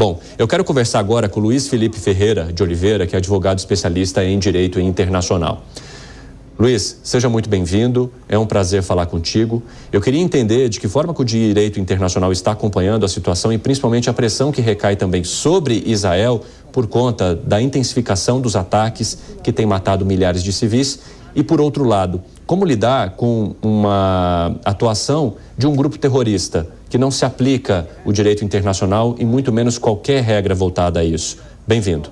Bom, eu quero conversar agora com o Luiz Felipe Ferreira de Oliveira, que é advogado especialista em Direito Internacional. Luiz, seja muito bem-vindo, é um prazer falar contigo. Eu queria entender de que forma que o direito internacional está acompanhando a situação e principalmente a pressão que recai também sobre Israel por conta da intensificação dos ataques que tem matado milhares de civis e, por outro lado, como lidar com uma atuação de um grupo terrorista que não se aplica o direito internacional e muito menos qualquer regra voltada a isso. Bem-vindo.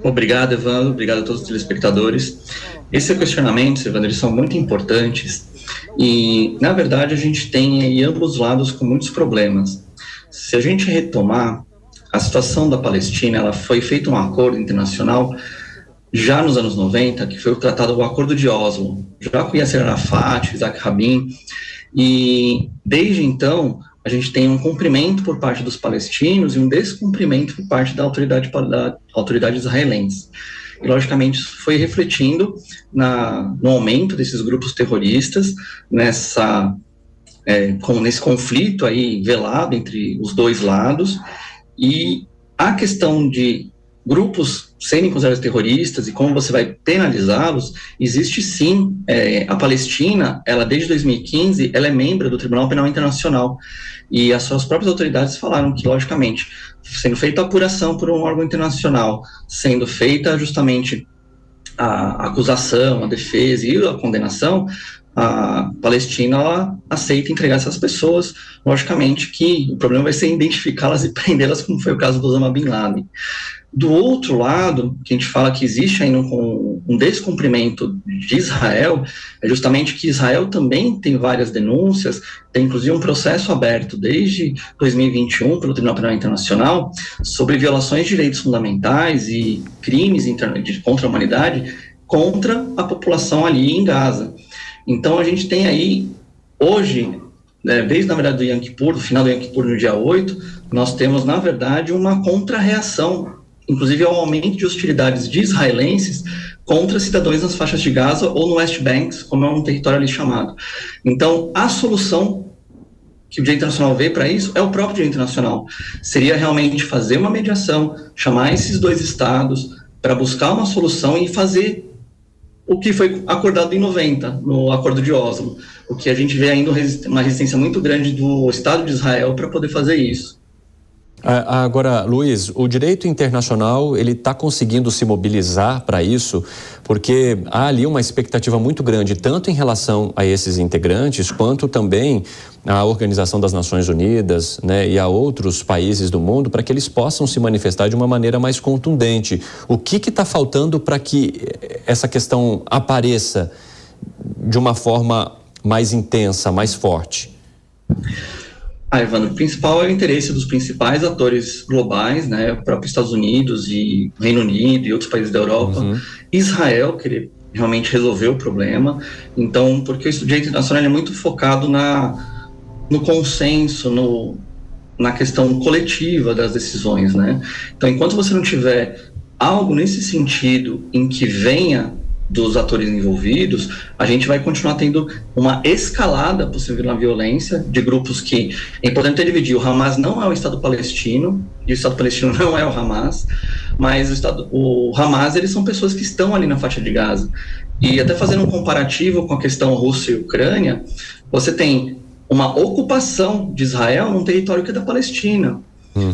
Obrigado, Evandro. Obrigado a todos os telespectadores. Esses questionamentos, Evandro, eles são muito importantes e, na verdade, a gente tem aí ambos lados com muitos problemas. Se a gente retomar a situação da Palestina, ela foi feito um acordo internacional já nos anos 90, que foi o tratado, o Acordo de Oslo, já com Yasser Arafat, Isaac Rabin, e desde então a gente tem um cumprimento por parte dos palestinos e um descumprimento por parte da autoridade israelense. E, logicamente, isso foi refletindo no aumento desses grupos terroristas, nesse conflito aí velado entre os dois lados, e a questão de grupos serem considerados terroristas e como você vai penalizá-los, existe sim. A Palestina, ela desde 2015, ela é membro do Tribunal Penal Internacional e as suas próprias autoridades falaram que, logicamente, sendo feita a apuração por um órgão internacional, sendo feita justamente a acusação, a defesa e a condenação, a Palestina ela aceita entregar essas pessoas. Logicamente que o problema vai ser identificá-las e prendê-las, como foi o caso do Osama Bin Laden. Do outro lado, que a gente fala que existe ainda um descumprimento de Israel, é justamente que Israel também tem várias denúncias, tem inclusive um processo aberto desde 2021 pelo Tribunal Penal Internacional sobre violações de direitos fundamentais e crimes contra a humanidade contra a população ali em Gaza. Então a gente tem aí, hoje, desde, na verdade, do Yom Kippur, do final do Yom Kippur no dia 8, nós temos, na verdade, uma contra-reação, inclusive ao aumento de hostilidades de israelenses contra cidadãos nas faixas de Gaza ou no West Bank, como é um território ali chamado. Então, a solução que o direito internacional vê para isso é o próprio direito internacional. Seria realmente fazer uma mediação, chamar esses dois estados para buscar uma solução e fazer o que foi acordado em 90, no Acordo de Oslo. O que a gente vê ainda uma resistência muito grande do Estado de Israel para poder fazer isso. Agora, Luiz, o direito internacional, ele está conseguindo se mobilizar para isso, porque há ali uma expectativa muito grande, tanto em relação a esses integrantes, quanto também à Organização das Nações Unidas, né, e a outros países do mundo, para que eles possam se manifestar de uma maneira mais contundente. O que está faltando para que essa questão apareça de uma forma mais intensa, mais forte? Evandro, o principal é o interesse dos principais atores globais, né, o próprio Estados Unidos e Reino Unido e outros países da Europa, Israel, querer realmente resolver o problema. Então, porque o direito internacional é muito focado no consenso, na questão coletiva das decisões, né? Então, enquanto você não tiver algo nesse sentido em que venha dos atores envolvidos, a gente vai continuar tendo uma escalada possível na violência de grupos que, é importante dividir, o Hamas não é o Estado palestino, e o Estado palestino não é o Hamas, mas o Hamas, eles são pessoas que estão ali na faixa de Gaza. E até fazendo um comparativo com a questão Rússia e Ucrânia, você tem uma ocupação de Israel num território que é da Palestina.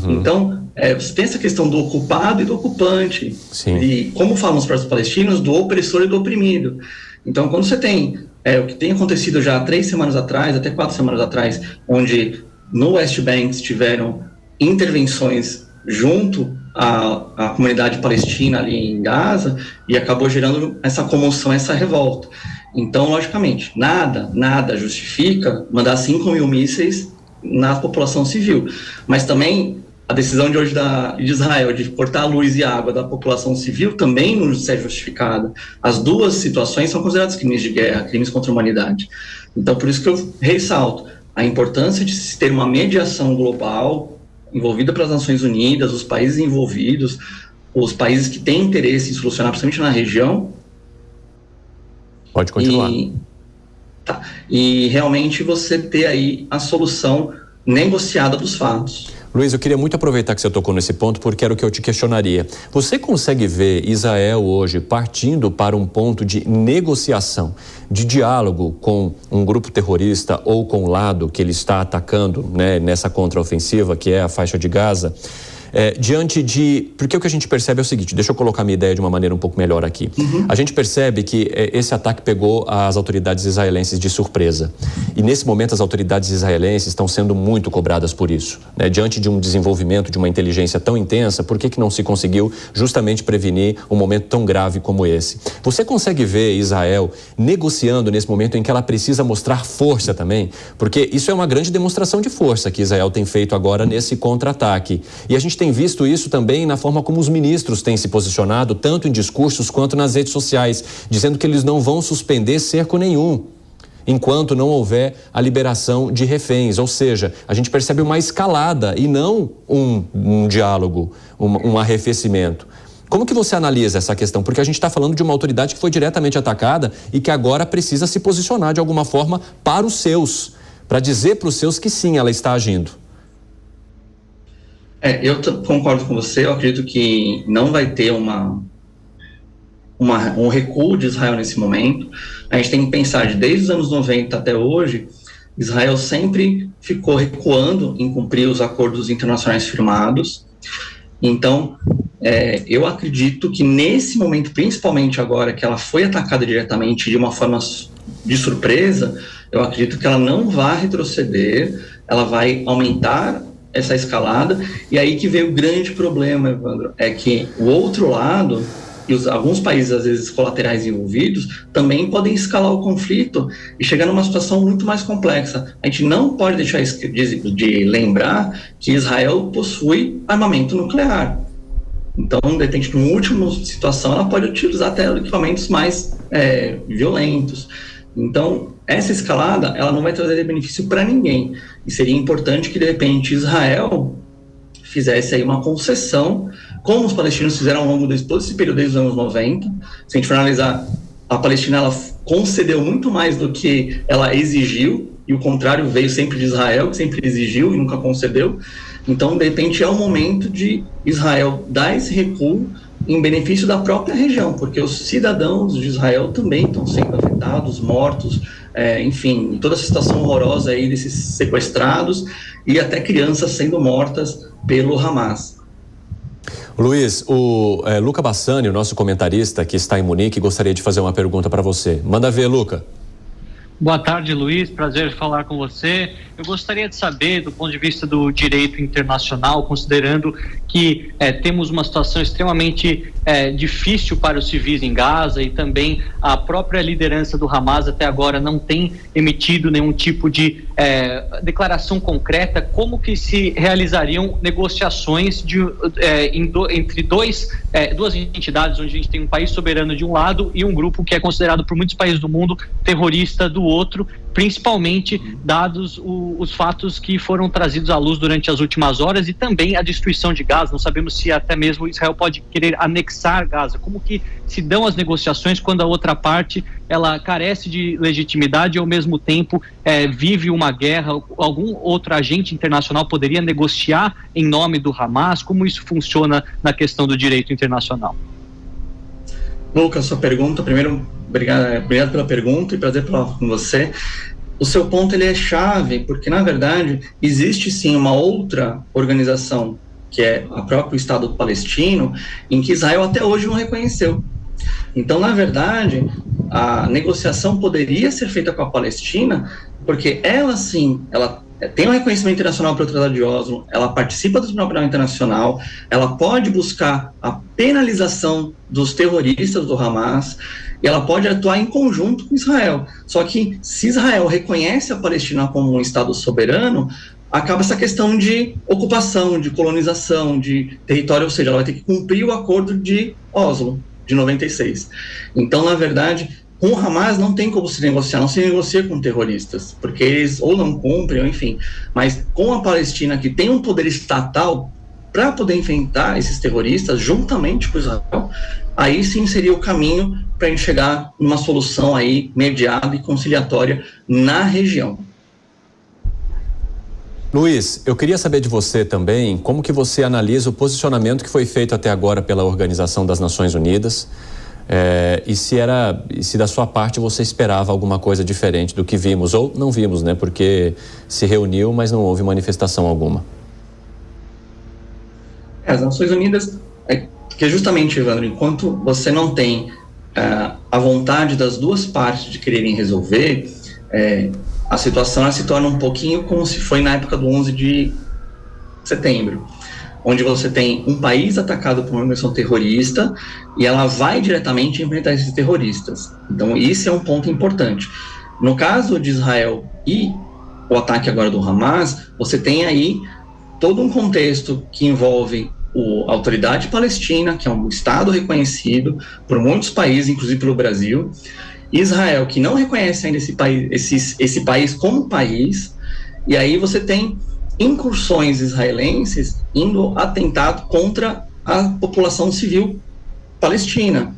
Então, você tem essa questão do ocupado e do ocupante. Sim. E, como falam os próprios palestinos, do opressor e do oprimido. Então, quando você tem o que tem acontecido já há 3 semanas atrás, até 4 semanas atrás, onde no West Bank tiveram intervenções junto à comunidade palestina ali em Gaza, e acabou gerando essa comoção, essa revolta. Então, logicamente, nada justifica mandar 5.000 mísseis na população civil, mas também a decisão de hoje de Israel de cortar a luz e a água da população civil também não é justificada. As duas situações são consideradas crimes de guerra, crimes contra a humanidade. Então, por isso que eu ressalto a importância de se ter uma mediação global envolvida pelas Nações Unidas, os países envolvidos, os países que têm interesse em solucionar, principalmente na região. Pode continuar. E realmente você ter aí a solução negociada dos fatos. Luiz, eu queria muito aproveitar que você tocou nesse ponto, porque era o que eu te questionaria. Você consegue ver Israel hoje partindo para um ponto de negociação, de diálogo com um grupo terrorista ou com o lado que ele está atacando, né, nessa contraofensiva, que é a faixa de Gaza? Diante de... Porque o que a gente percebe é o seguinte, deixa eu colocar minha ideia de uma maneira um pouco melhor aqui. A gente percebe que esse ataque pegou as autoridades israelenses de surpresa. E nesse momento as autoridades israelenses estão sendo muito cobradas por isso, né? Diante de um desenvolvimento de uma inteligência tão intensa, por que não se conseguiu justamente prevenir um momento tão grave como esse? Você consegue ver Israel negociando nesse momento em que ela precisa mostrar força também? Porque isso é uma grande demonstração de força que Israel tem feito agora nesse contra-ataque. E a gente tem visto isso também na forma como os ministros têm se posicionado, tanto em discursos quanto nas redes sociais, dizendo que eles não vão suspender cerco nenhum enquanto não houver a liberação de reféns. Ou seja, a gente percebe uma escalada e não um diálogo, um arrefecimento. Como que você analisa essa questão? Porque a gente está falando de uma autoridade que foi diretamente atacada e que agora precisa se posicionar de alguma forma para os seus, para dizer para os seus que sim, ela está agindo. Eu concordo com você, eu acredito que não vai ter um recuo de Israel nesse momento. A gente tem que pensar, desde os anos 90 até hoje, Israel sempre ficou recuando em cumprir os acordos internacionais firmados. Então, eu acredito que nesse momento, principalmente agora que ela foi atacada diretamente de uma forma de surpresa, eu acredito que ela não vai retroceder, ela vai aumentar essa escalada, e aí que veio o grande problema, Evandro, é que o outro lado, e alguns países, às vezes, colaterais envolvidos, também podem escalar o conflito e chegar numa situação muito mais complexa. A gente não pode deixar de lembrar que Israel possui armamento nuclear. Então, de repente, numa última situação, ela pode utilizar até equipamentos mais violentos. Então, essa escalada, ela não vai trazer benefício para ninguém. E seria importante que, de repente, Israel fizesse aí uma concessão, como os palestinos fizeram ao longo todo esse período, desde os anos 90. Se a gente for analisar, a Palestina, ela concedeu muito mais do que ela exigiu, e o contrário veio sempre de Israel, que sempre exigiu e nunca concedeu. Então, de repente, é o momento de Israel dar esse recuo em benefício da própria região, porque os cidadãos de Israel também estão sendo afetados, mortos, enfim, toda essa situação horrorosa aí desses sequestrados e até crianças sendo mortas pelo Hamas. Luiz, o Luca Bassani, o nosso comentarista que está em Munique, gostaria de fazer uma pergunta para você. Manda ver, Luca. Boa tarde, Luiz, prazer falar com você. Eu gostaria de saber, do ponto de vista do direito internacional, considerando que temos uma situação extremamente difícil para os civis em Gaza e também a própria liderança do Hamas até agora não tem emitido nenhum tipo de declaração concreta, como que se realizariam negociações entre duas entidades, onde a gente tem um país soberano de um lado e um grupo que é considerado por muitos países do mundo terrorista do outro, principalmente dados os fatos que foram trazidos à luz durante as últimas horas e também a destruição de Gaza. Não sabemos se até mesmo Israel pode querer anexar Gaza. Como que se dão as negociações quando a outra parte ela carece de legitimidade e ao mesmo tempo vive uma guerra? Algum outro agente internacional poderia negociar em nome do Hamas? Como isso funciona na questão do direito internacional? Lucas, sua pergunta, primeiro, obrigado pela pergunta e prazer falar com você. O seu ponto ele é chave, porque na verdade existe sim uma outra organização, que é o próprio Estado palestino, em que Israel até hoje não reconheceu. Então, na verdade, a negociação poderia ser feita com a Palestina, porque ela sim, ela tem um reconhecimento internacional pelo Tratado de Oslo, ela participa do Tribunal Penal Internacional, ela pode buscar a penalização dos terroristas do Hamas, e ela pode atuar em conjunto com Israel. Só que, se Israel reconhece a Palestina como um Estado soberano, acaba essa questão de ocupação, de colonização, de território, ou seja, ela vai ter que cumprir o acordo de Oslo, de 96. Então, na verdade, com o Hamas não tem como se negociar, não se negocia com terroristas, porque eles ou não cumprem, ou enfim. Mas com a Palestina, que tem um poder estatal para poder enfrentar esses terroristas, juntamente com Israel, aí sim seria o caminho para a gente chegar numa solução aí mediada e conciliatória na região. Luiz, eu queria saber de você também como que você analisa o posicionamento que foi feito até agora pela Organização das Nações Unidas, e se da sua parte você esperava alguma coisa diferente do que vimos, ou não vimos, né? Porque se reuniu, mas não houve manifestação alguma. As Nações Unidas, que justamente, Evandro, enquanto você não tem a vontade das duas partes de quererem resolver, a situação ela se torna um pouquinho como se foi na época do 11 de setembro, onde você tem um país atacado por uma organização terrorista e ela vai diretamente enfrentar esses terroristas. Então, isso é um ponto importante. No caso de Israel e o ataque agora do Hamas, você tem aí todo um contexto que envolve a Autoridade Palestina, que é um Estado reconhecido por muitos países, inclusive pelo Brasil, Israel, que não reconhece ainda esse país como país, e aí você tem incursões israelenses indo atentar contra a população civil palestina.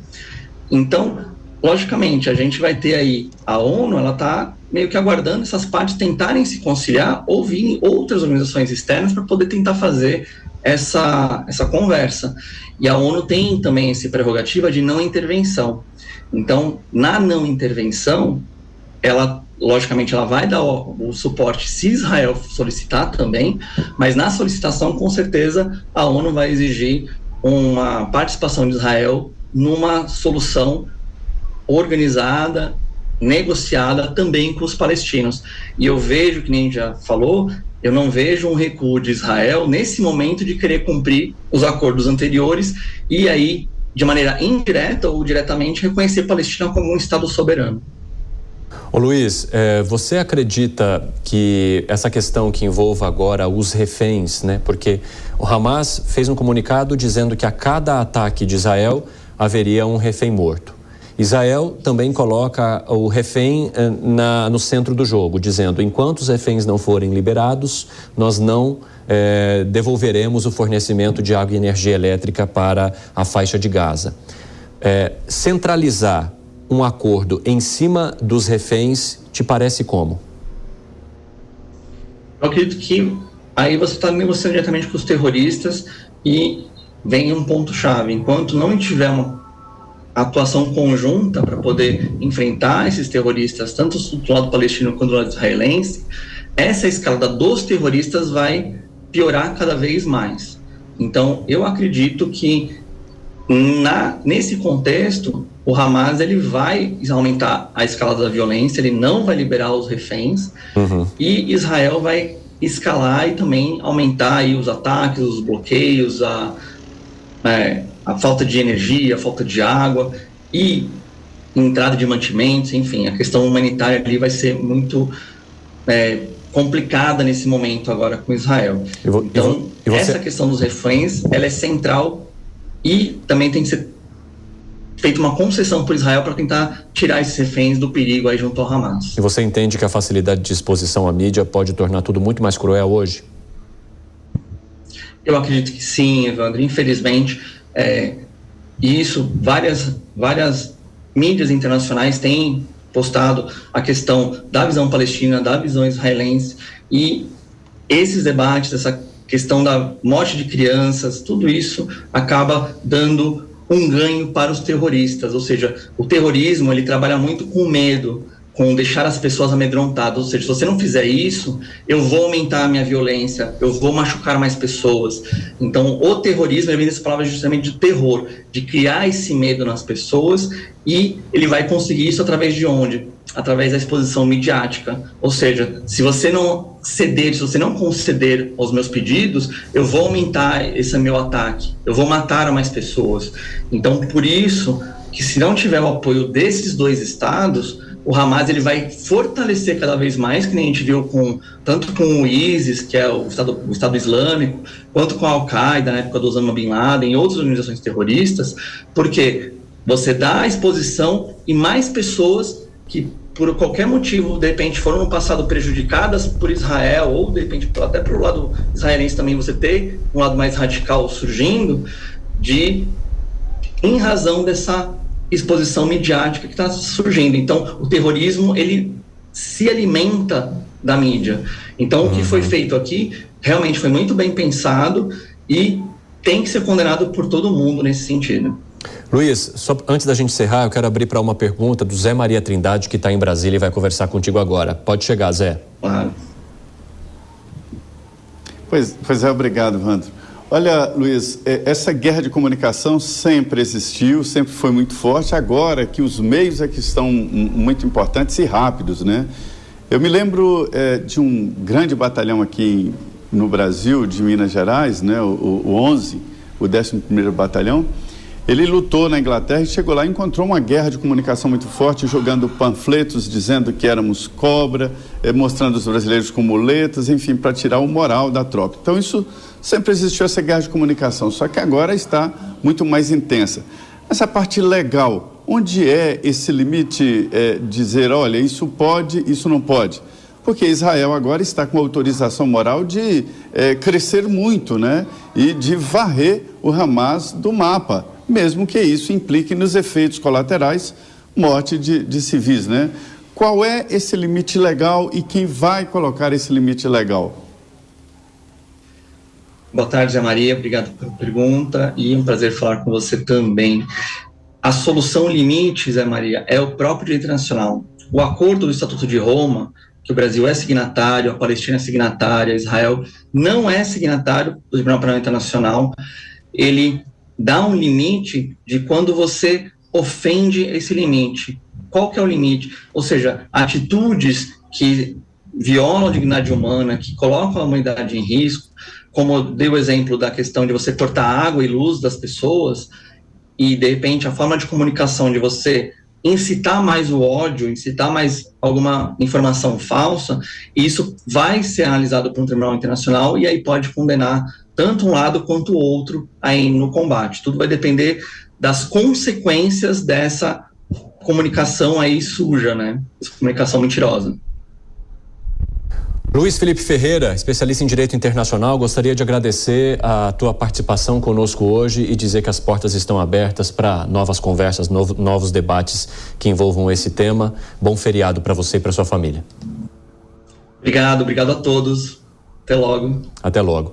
Então, logicamente, a gente vai ter aí a ONU, ela está meio que aguardando essas partes tentarem se conciliar ou virem outras organizações externas para poder tentar fazer essa conversa. E a ONU tem também essa prerrogativa de não intervenção. Então, na não intervenção, ela, logicamente, ela vai dar o suporte se Israel solicitar também, mas na solicitação, com certeza, a ONU vai exigir uma participação de Israel numa solução organizada, negociada também com os palestinos. E eu vejo, que nem a gente já falou, eu não vejo um recuo de Israel nesse momento de querer cumprir os acordos anteriores e aí, de maneira indireta ou diretamente, reconhecer a Palestina como um Estado soberano. Ô Luiz, você acredita que essa questão que envolva agora os reféns, né? Porque o Hamas fez um comunicado dizendo que a cada ataque de Israel haveria um refém morto. Israel também coloca o refém no centro do jogo, dizendo: enquanto os reféns não forem liberados, nós não devolveremos o fornecimento de água e energia elétrica para a faixa de Gaza. Centralizar um acordo em cima dos reféns te parece como? Eu acredito que aí você está negociando diretamente com os terroristas e vem um ponto-chave. Enquanto não tiver uma atuação conjunta para poder enfrentar esses terroristas, tanto do lado palestino quanto do lado israelense, essa escalada dos terroristas vai piorar cada vez mais. Então, eu acredito que nesse contexto, o Hamas ele vai aumentar a escalada da violência, ele não vai liberar os reféns, e Israel vai escalar e também aumentar aí os ataques, os bloqueios, a falta de energia, a falta de água e entrada de mantimentos, enfim, a questão humanitária ali vai ser muito complicada nesse momento agora com Israel. Então, essa questão dos reféns, ela é central e também tem que ser feita uma concessão por Israel para tentar tirar esses reféns do perigo aí junto ao Hamas. E você entende que a facilidade de exposição à mídia pode tornar tudo muito mais cruel hoje? Eu acredito que sim, Evandro. Infelizmente, isso, várias mídias internacionais têm postado a questão da visão palestina, da visão israelense, e esses debates, essa questão da morte de crianças, tudo isso acaba dando um ganho para os terroristas, ou seja, o terrorismo ele trabalha muito com medo, com deixar as pessoas amedrontadas, ou seja, se você não fizer isso, eu vou aumentar a minha violência, eu vou machucar mais pessoas. Então, o terrorismo, ele vem dessa palavra justamente de terror, de criar esse medo nas pessoas, e ele vai conseguir isso através de onde? Através da exposição midiática. Ou seja, se você não ceder, se você não conceder aos meus pedidos, eu vou aumentar esse meu ataque, eu vou matar mais pessoas. Então, por isso que se não tiver o apoio desses dois estados, o Hamas ele vai fortalecer cada vez mais, que nem a gente viu tanto com o ISIS, que é o Estado Islâmico, quanto com a Al-Qaeda, na época do Osama Bin Laden, e outras organizações terroristas, porque você dá a exposição e mais pessoas que, por qualquer motivo, de repente, foram no passado prejudicadas por Israel, ou, de repente, até pelo lado israelense também, você ter um lado mais radical surgindo, em razão dessa exposição midiática que está surgindo. Então, o terrorismo, ele se alimenta da mídia. Então, o que foi feito aqui realmente foi muito bem pensado e tem que ser condenado por todo mundo nesse sentido. Luiz, só antes da gente encerrar, eu quero abrir para uma pergunta do Zé Maria Trindade, que está em Brasília e vai conversar contigo agora. Pode chegar, Zé. Claro. Pois é, obrigado, Vandro. Olha, Luiz, essa guerra de comunicação sempre existiu, sempre foi muito forte, agora que os meios é que estão muito importantes e rápidos, né? Eu me lembro de um grande batalhão aqui no Brasil, de Minas Gerais, né? O 11, o 11º Batalhão. Ele lutou na Inglaterra e chegou lá e encontrou uma guerra de comunicação muito forte, jogando panfletos dizendo que éramos cobra, mostrando os brasileiros como muletas, enfim, para tirar o moral da tropa. Então isso sempre existiu, essa guerra de comunicação, só que agora está muito mais intensa. Essa parte legal, onde é esse limite, dizer, olha, isso pode, isso não pode? Porque Israel agora está com autorização moral de crescer muito, né? E de varrer o Hamas do mapa, mesmo que isso implique nos efeitos colaterais, morte de civis, né? Qual é esse limite legal e quem vai colocar esse limite legal? Boa tarde, Zé Maria, obrigado pela pergunta e um prazer falar com você também. A solução limite, Zé Maria, é o próprio direito internacional. O acordo do Estatuto de Roma, que o Brasil é signatário, a Palestina é signatária, Israel não é signatário do Tribunal Penal Internacional, ele dá um limite de quando você ofende esse limite. Qual que é o limite? Ou seja, atitudes que violam a dignidade humana, que colocam a humanidade em risco, como eu dei o exemplo da questão de você cortar água e luz das pessoas, e de repente a forma de comunicação de você incitar mais o ódio, incitar mais alguma informação falsa, isso vai ser analisado por um tribunal internacional e aí pode condenar tanto um lado quanto o outro aí no combate. Tudo vai depender das consequências dessa comunicação aí suja, né? Essa comunicação mentirosa. Luiz Felipe Ferreira, especialista em Direito Internacional, gostaria de agradecer a tua participação conosco hoje e dizer que as portas estão abertas para novas conversas, novos debates que envolvam esse tema. Bom feriado para você e para sua família. Obrigado a todos. Até logo. Até logo.